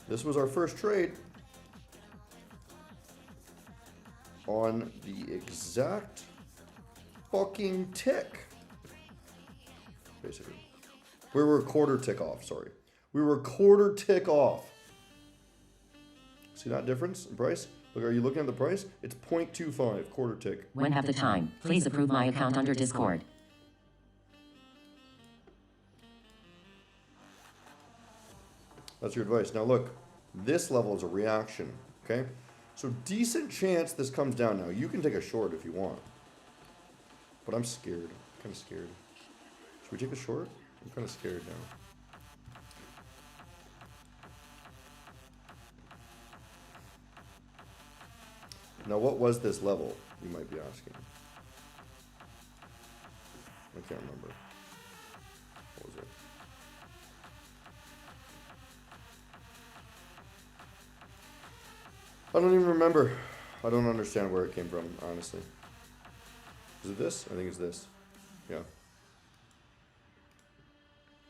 This was our first trade on the exact fucking tick. Basically. We were a quarter tick off, sorry. We were a quarter tick off. See that difference in price? Look, are you looking at the price? It's 0.25, quarter tick. When have the time, please approve my account under Discord. That's your advice. Now look, this level is a reaction, okay? So decent chance this comes down now. You can take a short if you want. But I'm scared. I'm kind of scared. Should we take a short? I'm kind of scared now. Now what was this level, you might be asking? I can't remember. What was it? I don't even remember. I don't understand where it came from, honestly. Is it this? I think it's this. Yeah.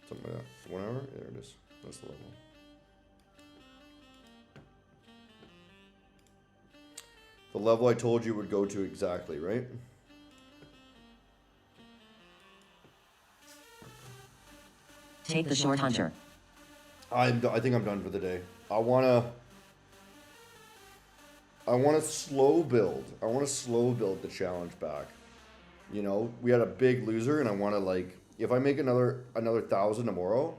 Something like that. 1 hour? Yeah, there it is. That's the level. The level I told you would go to exactly, right? Take the short hunter. I think I'm done for the day. I wanna slow build. I wanna slow build the challenge back. You know, we had a big loser, and I want to like, if I make another 1,000 tomorrow,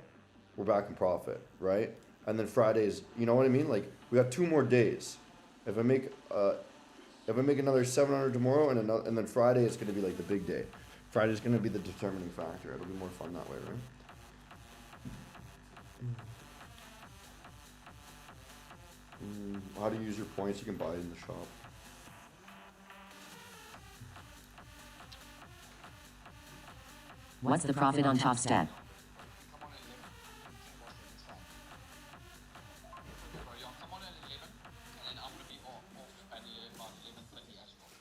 we're back in profit, right? And then Fridays, you know what I mean? Like we got 2 more days. If I make another 700 tomorrow, and then Friday is going to be like the big day. Friday's going to be the determining factor. It'll be more fun that way, right? How to use your points? You can buy it in the shop. What's the profit on Top Step? Come on at 11. That was really strong. Okay, Royan, come on at 11, and then I'm gonna be off at about 11:30 as well.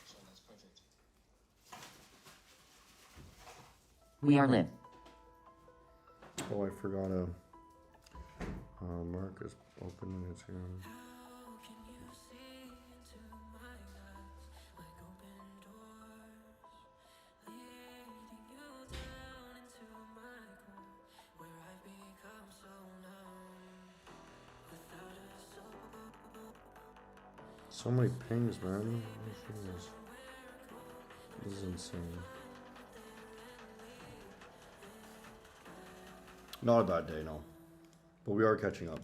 So that's perfect. We are lit. Oh, I forgot to. Mark is opening his hand. So many pings, man. This is insane. Not a bad day, no. But we are catching up.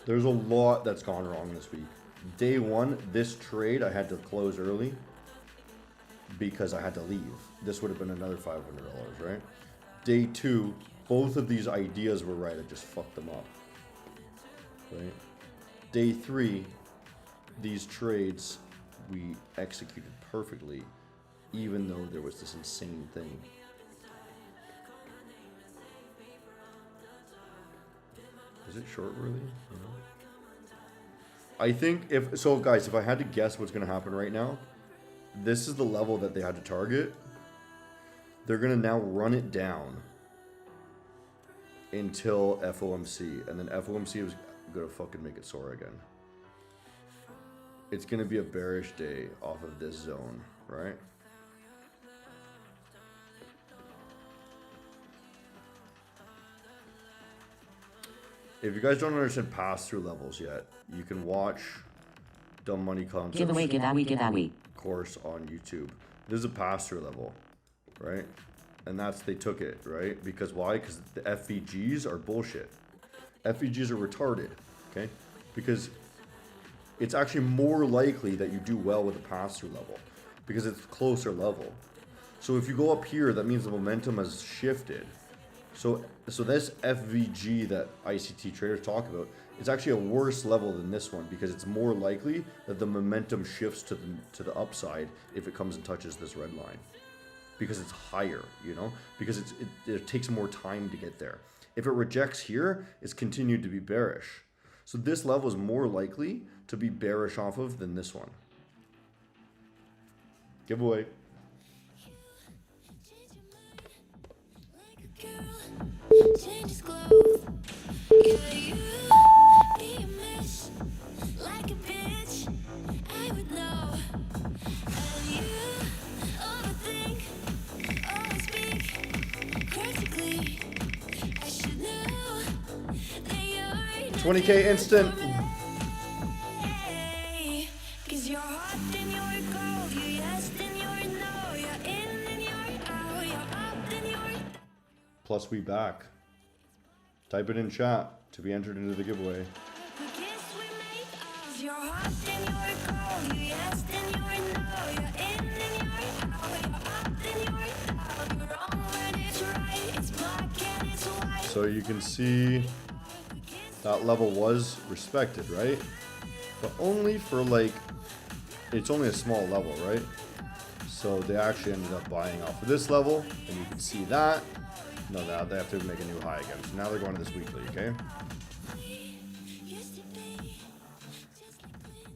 There's a lot that's gone wrong this week. Day 1, this trade I had to close early because I had to leave. This would have been another $500, right? Day 2, both of these ideas were right. I just fucked them up. Right? Day 3, these trades we executed perfectly, even though there was this insane thing. Is it short really? You know? I think guys, if I had to guess what's gonna happen right now, this is the level that they had to target. They're gonna now run it down until FOMC, and then FOMC is gonna fucking make it soar again. It's gonna be a bearish day off of this zone, right? If you guys don't understand pass-through levels yet, you can watch Dumb Money Concepts Giveaway. course on YouTube. This is a pass-through level, right? And they took it, right? Because why? Because the FVGs are bullshit. FVGs are retarded, okay? Because it's actually more likely that you do well with a pass-through level because it's a closer level. So if you go up here, that means the momentum has shifted. So this FVG that ICT traders talk about is actually a worse level than this one because it's more likely that the momentum shifts to the upside if it comes and touches this red line, because it's higher, you know, because it takes more time to get there. If it rejects here, it's continued to be bearish. So this level is more likely to be bearish off of than this one. Giveaway. Changes clothes. Yeah, you be a mess. Like a bitch, I would know. And you overthink, always speak critically. I should know that you're 20K instant. 'Cause you're hot and you're cold, you're yes and you're no, you're in and you're out, you're up and you're down. Plus we back. Type it in chat to be entered into the giveaway. We kiss, we make us. You're hot and you're cold, you're yes and you're no, you're in and you're out, you're up and you're down, you're wrong when it's right, it's black and it's white. So you can see that level was respected, right? But only for like, it's only a small level, right? So they actually ended up buying off of this level, and you can see that. No, now they have to make a new high again. So now they're going to this weekly, okay?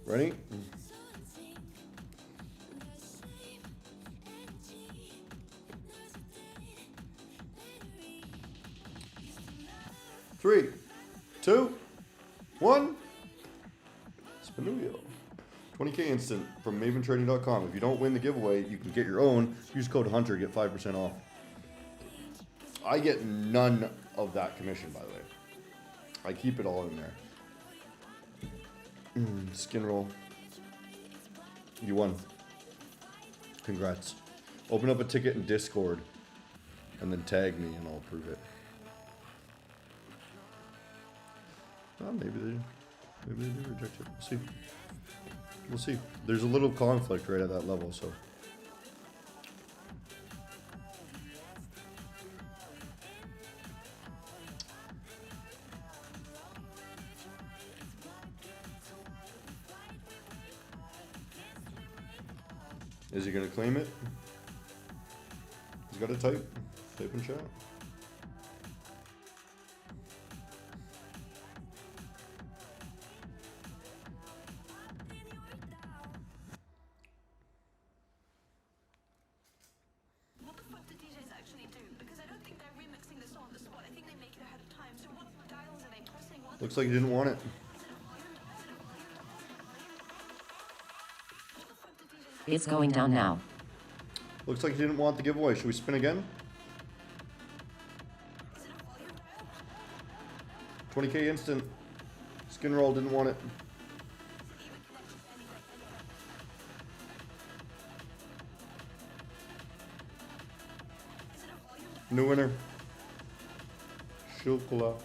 Ready? 3, 2, 1. Spin the wheel. 20K instant from MavenTrading.com. If you don't win the giveaway, you can get your own. Use code HUNTER, get 5% off. I get none of that commission, by the way. I keep it all in there. Skin roll. You won. Congrats. Open up a ticket in Discord and then tag me and I'll approve it. Oh, maybe they do reject it. We'll see. We'll see. There's a little conflict right at that level, so. Is he gonna claim it? He's gotta type in chat. What the fuck do DJs actually do? Because I don't think they're remixing the song on the spot. I think they make it ahead of time. So what dials are they pressing? What Looks like he didn't want it. It's going down now. Looks like he didn't want the giveaway. Should we spin again? 20k instant. Skin roll didn't want it. New winner. Chocolat.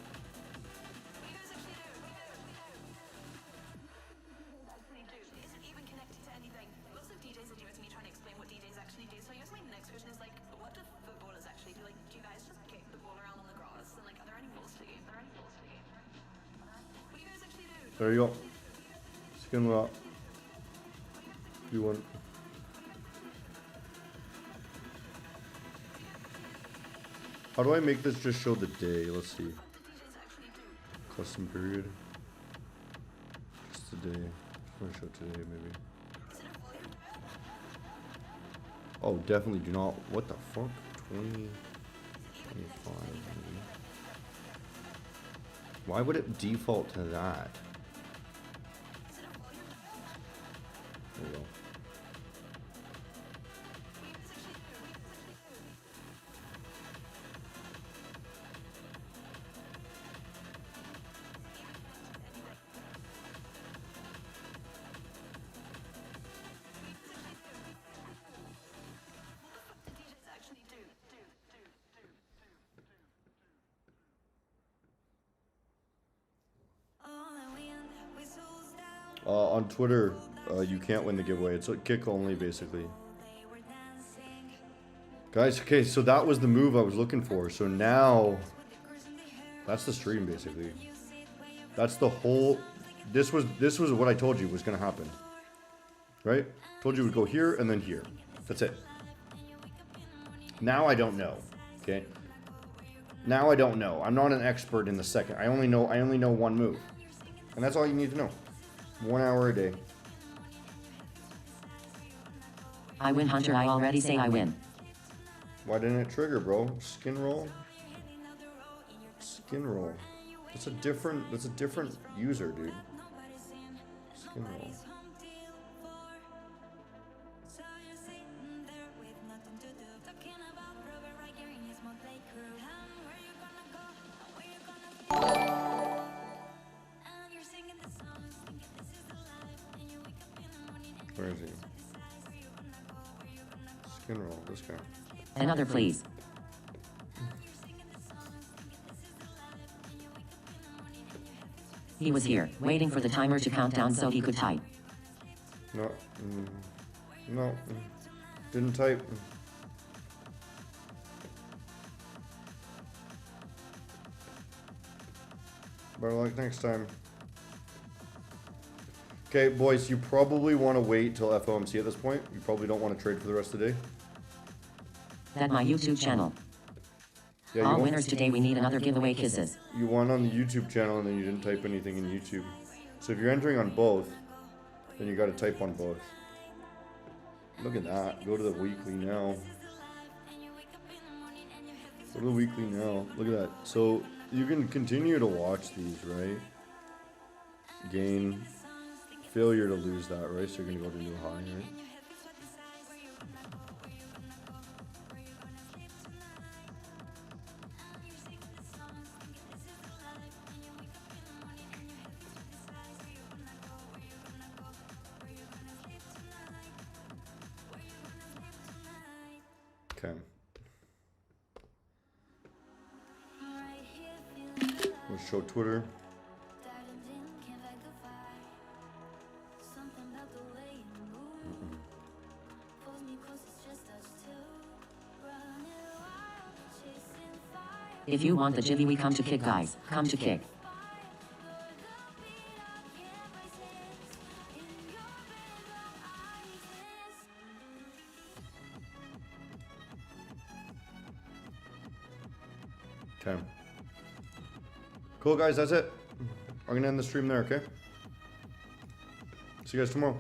is it even connected to anything? Lots of DJs are doing to me trying to explain what DJs actually do. So I guess my next question is like, what do footballers actually do? Like, do you guys just kick the ball around on the grass? And like, are there any rules to the game? What do you guys actually do? There you go. Skin roll. You won. How do I make this just show the day? Let's see. Custom period. Just today. Just want to show today, maybe. Oh, definitely do not. What the fuck? 20, 25, maybe. Why would it default to that? There we go. On Twitter, you can't win the giveaway. It's a kick only, basically. Guys, okay, so that was the move I was looking for. So now, that's the stream, basically. That's the whole. This was what I told you was gonna happen, right? Told you it would go here and then here. That's it. Now I don't know. Okay. Now I don't know. I'm not an expert in the second. I only know one move, and that's all you need to know. 1 hour a day. I win, Hunter. I already say I win. Why didn't it trigger, bro? Skin roll? Skin roll. That's a different user, dude. Skin roll. Where is he? Skin roll, this guy. Another, please. He was here, waiting for the timer to count down so he could type. No. No. Didn't type. Better luck next time. Okay, boys, you probably want to wait till FOMC at this point. You probably don't want to trade for the rest of the day. That my YouTube channel. Yeah, All winners today, we need another giveaway. Kisses. You won on the YouTube channel and then you didn't type anything in YouTube. So if you're entering on both, then you got to type on both. Look at that. Go to the weekly now. Go to the weekly now. Look at that. So you can continue to watch these, right? Gain. Failure to lose that, right? So you're going to go to new high, right? Okay. Let's show Twitter. If you want the jivvy, we come to kick, guys. Come to kick. Okay. Cool, guys. That's it. I'm gonna end the stream there. Okay. See you guys tomorrow.